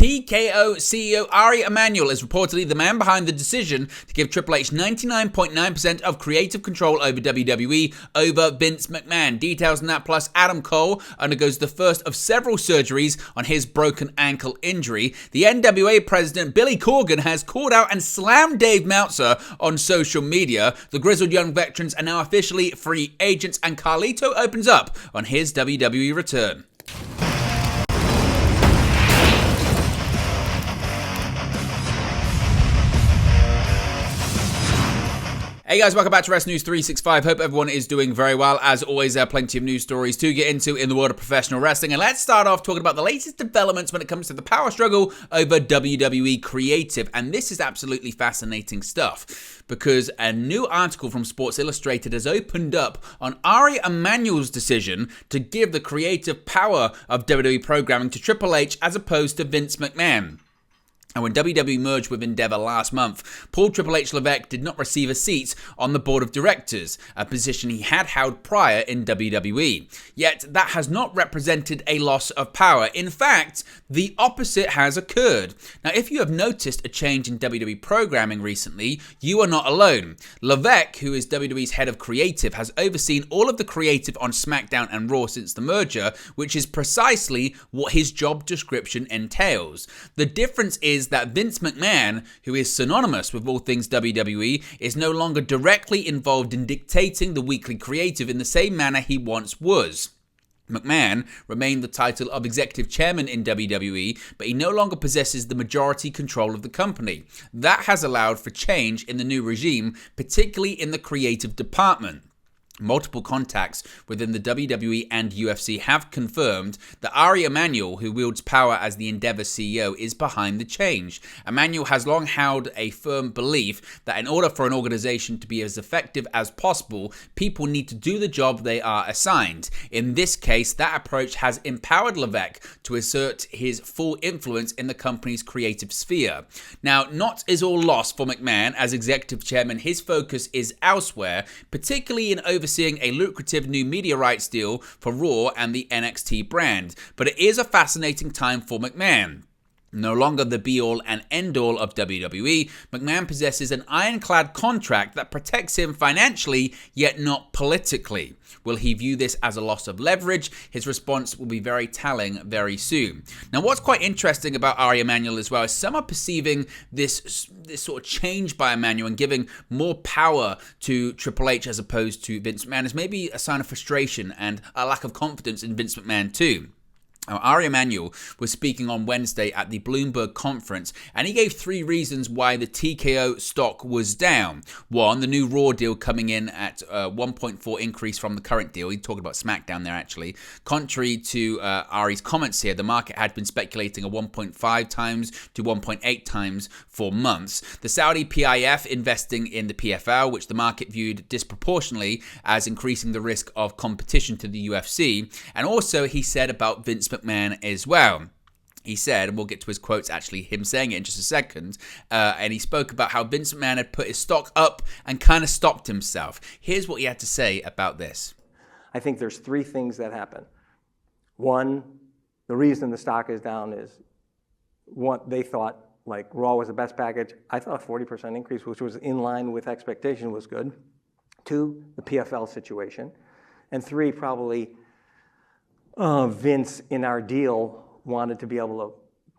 TKO CEO Ari Emanuel is reportedly the man behind the decision to give Triple H 99.9% of creative control over WWE over Vince McMahon. Details on that, plus Adam Cole undergoes the first of several surgeries on his broken ankle injury. The NWA president Billy Corgan has called out and slammed Dave Meltzer on social media. The Grizzled Young Veterans are now officially free agents, and Carlito opens up on his WWE return. Hey guys, welcome back to Wrestling News 365. Hope everyone is doing very well. As always, there are plenty of news stories to get into in the world of professional wrestling. And let's start off talking about the latest developments when it comes to the power struggle over WWE creative. And this is absolutely fascinating stuff, because a new article from Sports Illustrated has opened up on Ari Emanuel's decision to give the creative power of WWE programming to Triple H as opposed to Vince McMahon. And when WWE merged with Endeavor last month, Paul Triple H Levesque did not receive a seat on the board of directors, a position he had held prior in WWE. Yet that has not represented a loss of power. In fact, the opposite has occurred. Now, if you have noticed a change in WWE programming recently, you are not alone. Levesque, who is WWE's head of creative, has overseen all of the creative on SmackDown and Raw since the merger, which is precisely what his job description entails. The difference is that Vince McMahon, who is synonymous with all things WWE, is no longer directly involved in dictating the weekly creative in the same manner he once was. McMahon remained the title of executive chairman in WWE, but he no longer possesses the majority control of the company. That has allowed for change in the new regime, particularly in the creative department. Multiple contacts within the WWE and UFC have confirmed that Ari Emanuel, who wields power as the Endeavor CEO, is behind the change. Emanuel has long held a firm belief that in order for an organization to be as effective as possible, people need to do the job they are assigned. In this case, that approach has empowered Levesque to assert his full influence in the company's creative sphere. Now, not is all lost for McMahon. As executive chairman, his focus is elsewhere, particularly in overseeing a lucrative new media rights deal for Raw and the NXT brand. But it is a fascinating time for McMahon. No longer the be-all and end-all of WWE, McMahon possesses an ironclad contract that protects him financially, yet not politically. Will he view this as a loss of leverage? His response will be very telling very soon. Now, what's quite interesting about Ari Emanuel as well is some are perceiving this sort of change by Emanuel and giving more power to Triple H as opposed to Vince McMahon as maybe a sign of frustration and a lack of confidence in Vince McMahon too. Ari Emanuel was speaking on Wednesday at the Bloomberg conference, and he gave three reasons why the TKO stock was down. One, the new Raw deal coming in at 1.4 increase from the current deal. He talked about SmackDown there, actually. Contrary to Ari's comments here, the market had been speculating a 1.5 times to 1.8 times for months. The Saudi PIF investing in the PFL, which the market viewed disproportionately as increasing the risk of competition to the UFC. And also, he said about Vince McMahon as well. He said, and we'll get to his quotes, actually, him saying it in just a second, and he spoke about how Vince McMahon had put his stock up and kind of stopped himself. Here's what he had to say about this. I think there's three things that happen. One, the reason the stock is down is what they thought, like Raw was the best package. I thought a 40% increase, which was in line with expectation, was good. Two, the PFL situation. And three, probably Vince, in our deal, wanted to be able to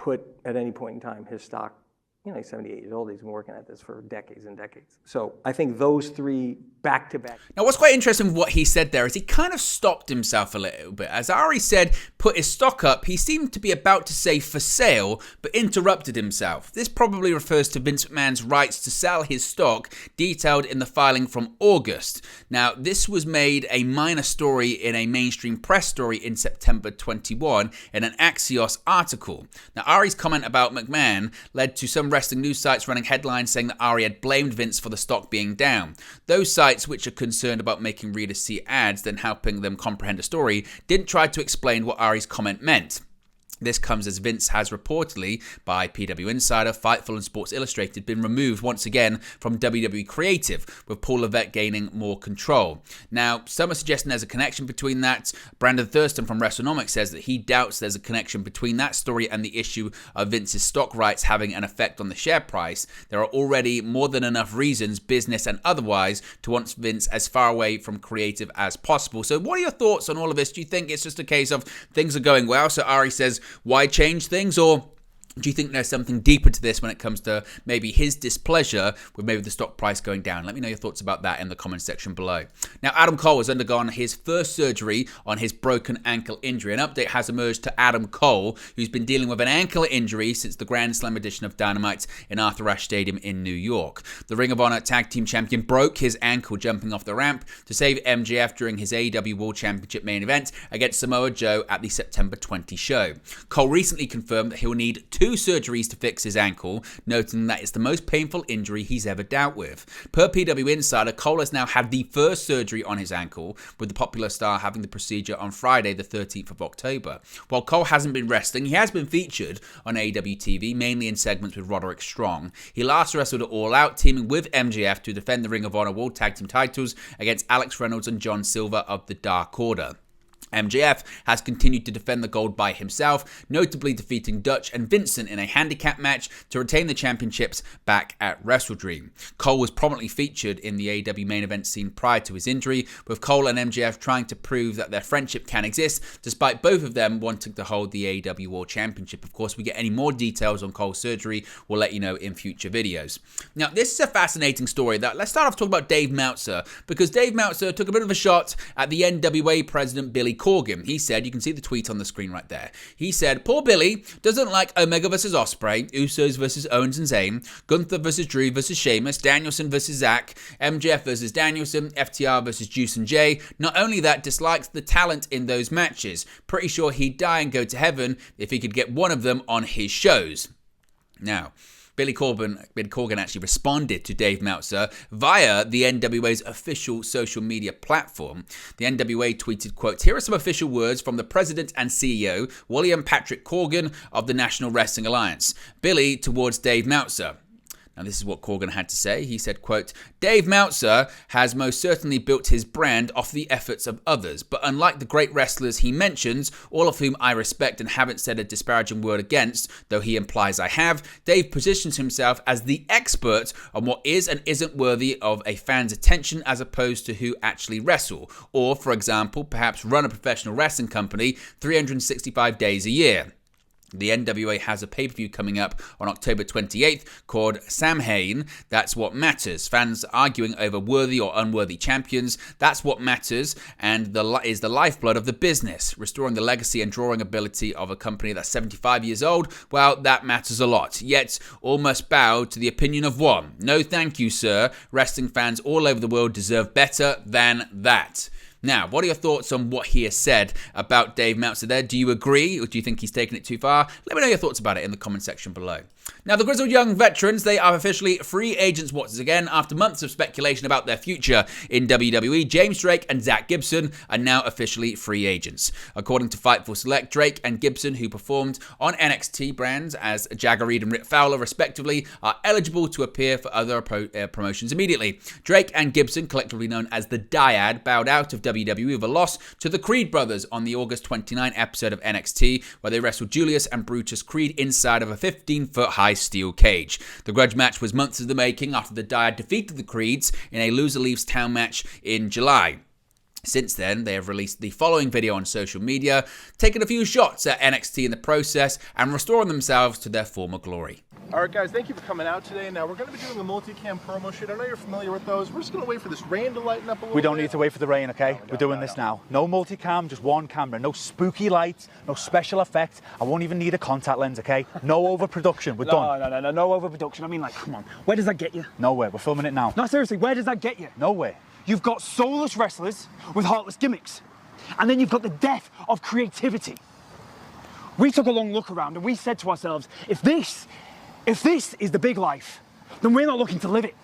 put, at any point in time, his stock, he's 78 years old, he's been working at this for decades and decades. So I think those three back-to-back. Now, what's quite interesting with what he said there is he kind of stopped himself a little bit. As Ari said, put his stock up, he seemed to be about to say for sale, but interrupted himself. This probably refers to Vince McMahon's rights to sell his stock, detailed in the filing from August. Now, this was made a minor story in a mainstream press story in September 21 in an Axios article. Now, Ari's comment about McMahon led to some wrestling news sites running headlines saying that Ari had blamed Vince for the stock being down. Those sites, which are concerned about making readers see ads than helping them comprehend a story, didn't try to explain what Ari's comment meant. This comes as Vince has reportedly, by PW Insider, Fightful and Sports Illustrated, been removed once again from WWE Creative, with Paul Levesque gaining more control. Now, some are suggesting there's a connection between that. Brandon Thurston from WrestleNomics says that he doubts there's a connection between that story and the issue of Vince's stock rights having an effect on the share price. There are already more than enough reasons, business and otherwise, to want Vince as far away from creative as possible. So what are your thoughts on all of this? Do you think it's just a case of things are going well, so Ari says, why change things? Or do you think there's something deeper to this when it comes to maybe his displeasure with maybe the stock price going down? Let me know your thoughts about that in the comments section below. Now, Adam Cole has undergone his first surgery on his broken ankle injury. An update has emerged to Adam Cole, who's been dealing with an ankle injury since the Grand Slam edition of Dynamite in Arthur Ashe Stadium in New York. The Ring of Honor Tag Team Champion broke his ankle jumping off the ramp to save MJF during his AEW World Championship main event against Samoa Joe at the September 20 show. Cole recently confirmed that he'll need 2 surgeries to fix his ankle, noting that it's the most painful injury he's ever dealt with. Per PW Insider, Cole has now had the first surgery on his ankle, with the popular star having the procedure on Friday, the 13th of October. While Cole hasn't been wrestling, he has been featured on AEW TV, mainly in segments with Roderick Strong. He last wrestled at All Out, teaming with MJF to defend the Ring of Honor World Tag Team titles against Alex Reynolds and John Silver of the Dark Order. MJF has continued to defend the gold by himself, notably defeating Dutch and Vincent in a handicap match to retain the championships back at WrestleDream. Cole was prominently featured in the AEW main event scene prior to his injury, with Cole and MJF trying to prove that their friendship can exist, despite both of them wanting to hold the AEW World Championship. Of course, if we get any more details on Cole's surgery, we'll let you know in future videos. Now, this is a fascinating story. Let's start off talking about Dave Meltzer, because Dave Meltzer took a bit of a shot at the NWA president, Billy Corgan. He said, you can see the tweet on the screen right there. He said, poor Billy doesn't like Omega versus Ospreay, Usos versus Owens and Zayn, Gunther versus Drew versus Sheamus, Danielson versus Zack, MJF versus Danielson, FTR versus Juice and Jay. Not only that, dislikes the talent in those matches. Pretty sure he'd die and go to heaven if he could get one of them on his shows. Now, Billy Corgan actually responded to Dave Meltzer via the NWA's official social media platform. The NWA tweeted, quote, here are some official words from the president and CEO, William Patrick Corgan of the National Wrestling Alliance. Billy towards Dave Meltzer. Now, this is what Corgan had to say. He said, quote, Dave Meltzer has most certainly built his brand off the efforts of others, but unlike the great wrestlers he mentions, all of whom I respect and haven't said a disparaging word against, though he implies I have, Dave positions himself as the expert on what is and isn't worthy of a fan's attention as opposed to who actually wrestle, or, for example, perhaps run a professional wrestling company 365 days a year. The NWA has a pay-per-view coming up on October 28th called Samhain. That's what matters. Fans arguing over worthy or unworthy champions. That's what matters and is the lifeblood of the business. Restoring the legacy and drawing ability of a company that's 75 years old, well, that matters a lot. Yet, all must bow to the opinion of one. No thank you, sir. Wrestling fans all over the world deserve better than that. Now, what are your thoughts on what he has said about Dave Meltzer there? Do you agree or do you think he's taken it too far? Let me know your thoughts about it in the comment section below. Now, the Grizzled Young Veterans, they are officially free agents once again. After months of speculation about their future in WWE, James Drake and Zach Gibson are now officially free agents. According to Fightful Select, Drake and Gibson, who performed on NXT brands as Jagger Reed and Rick Fowler, respectively, are eligible to appear for other promotions immediately. Drake and Gibson, collectively known as the Dyad, bowed out of WWE with a loss to the Creed brothers on the August 29 episode of NXT, where they wrestled Julius and Brutus Creed inside of a 15-foot high steel cage. The grudge match was months in the making after the Dyad defeated the Creeds in a loser leaves town match in July. Since then, they have released the following video on social media, taking a few shots at NXT in the process and restoring themselves to their former glory. All right, guys, thank you for coming out today. Now, we're going to be doing a multicam promo shoot. I know you're familiar with those. We're just going to wait for this rain to lighten up a little bit. We don't need to wait for the rain, okay? We're doing this now. No multicam, just one camera. No spooky lights, no special effects. I won't even need a contact lens, okay? No overproduction. We're done. No overproduction. I mean, like, come on. Where does that get you? Nowhere. We're filming it now. No, seriously, where does that get you? Nowhere. You've got soulless wrestlers with heartless gimmicks. And then you've got the death of creativity. We took a long look around and we said to ourselves, if this is the big life, then we're not looking to live it.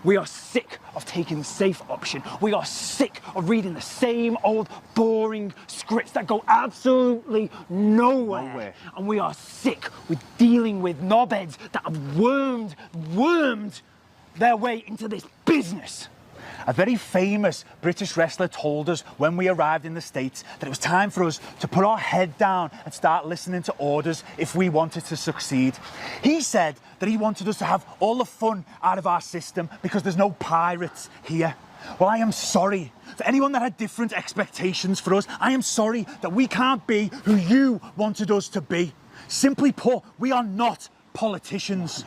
We are sick of taking the safe option. We are sick of reading the same old boring scripts that go absolutely nowhere. And we are sick with dealing with knobheads that have wormed their way into this business. A very famous British wrestler told us when we arrived in the States that it was time for us to put our head down and start listening to orders if we wanted to succeed. He said that he wanted us to have all the fun out of our system because there's no pirates here. Well, I am sorry for anyone that had different expectations for us. I am sorry that we can't be who you wanted us to be. Simply put, we are not politicians.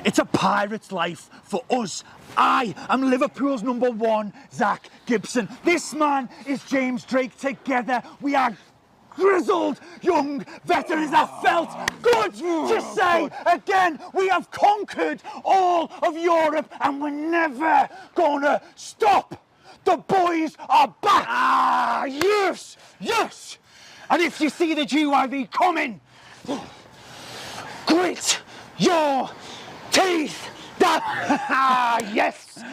It's a pirate's life for us. I am Liverpool's #1, Zach Gibson. This man is James Drake. Together, we are grizzled young veterans that felt good to say again. We have conquered all of Europe and we're never gonna stop. The boys are back. Ah, yes, yes. And if you see the GYV coming, grit your teeth. Yes!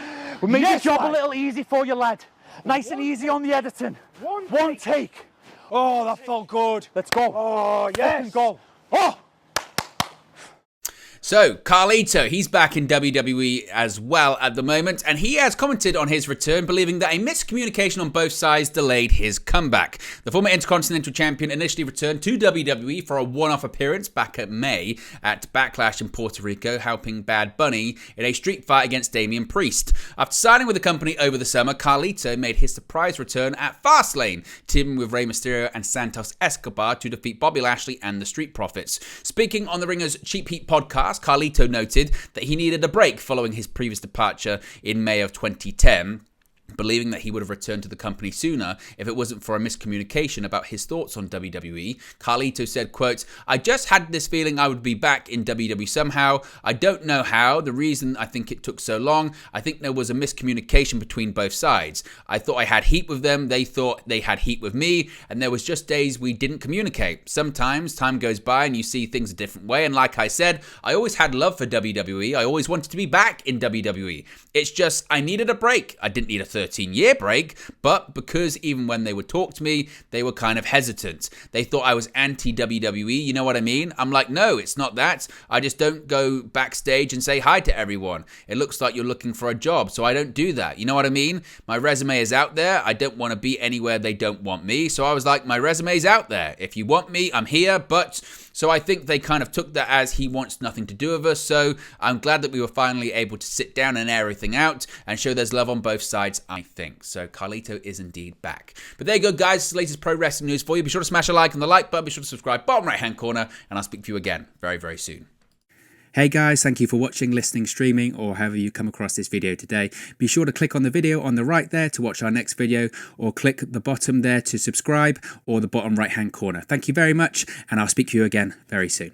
We made the job a little easy for you, lad. Nice and easy on the editing. One take. Oh, that felt good. Let's go. Oh, yes. Go. Oh! So, Carlito, he's back in WWE as well at the moment, and he has commented on his return, believing that a miscommunication on both sides delayed his comeback. The former Intercontinental Champion initially returned to WWE for a one-off appearance back in May at Backlash in Puerto Rico, helping Bad Bunny in a street fight against Damian Priest. After signing with the company over the summer, Carlito made his surprise return at Fastlane, teaming with Rey Mysterio and Santos Escobar to defeat Bobby Lashley and the Street Profits. Speaking on the Ringer's Cheap Heat podcast, Carlito noted that he needed a break following his previous departure in May of 2010, believing that he would have returned to the company sooner if it wasn't for a miscommunication about his thoughts on WWE. Carlito said, quote, "I just had this feeling I would be back in WWE somehow. I don't know how. The reason I think it took so long, I think there was a miscommunication between both sides. I thought I had heat with them. They thought they had heat with me. And there was just days we didn't communicate. Sometimes time goes by and you see things a different way. And like I said, I always had love for WWE. I always wanted to be back in WWE. It's just I needed a break. I didn't need a 13-year break, but because even when they would talk to me, they were kind of hesitant. They thought I was anti-WWE, you know what I mean? I'm like, no, it's not that. I just don't go backstage and say hi to everyone. It looks like you're looking for a job, so I don't do that. You know what I mean? My resume is out there. I don't want to be anywhere they don't want me. So I was like, my resume's out there. If you want me, I'm here, but... So I think they kind of took that as he wants nothing to do with us, so I'm glad that we were finally able to sit down and air everything out and show there's love on both sides, I think. So Carlito is indeed back. But there you go, guys. It's the latest pro wrestling news for you. Be sure to smash a like on the like button. Be sure to subscribe, bottom right-hand corner, and I'll speak to you again very, very soon. Hey guys, thank you for watching, listening, streaming, or however you come across this video today. Be sure to click on the video on the right there to watch our next video, or click the bottom there to subscribe, or the bottom right hand corner. Thank you very much, and I'll speak to you again very soon.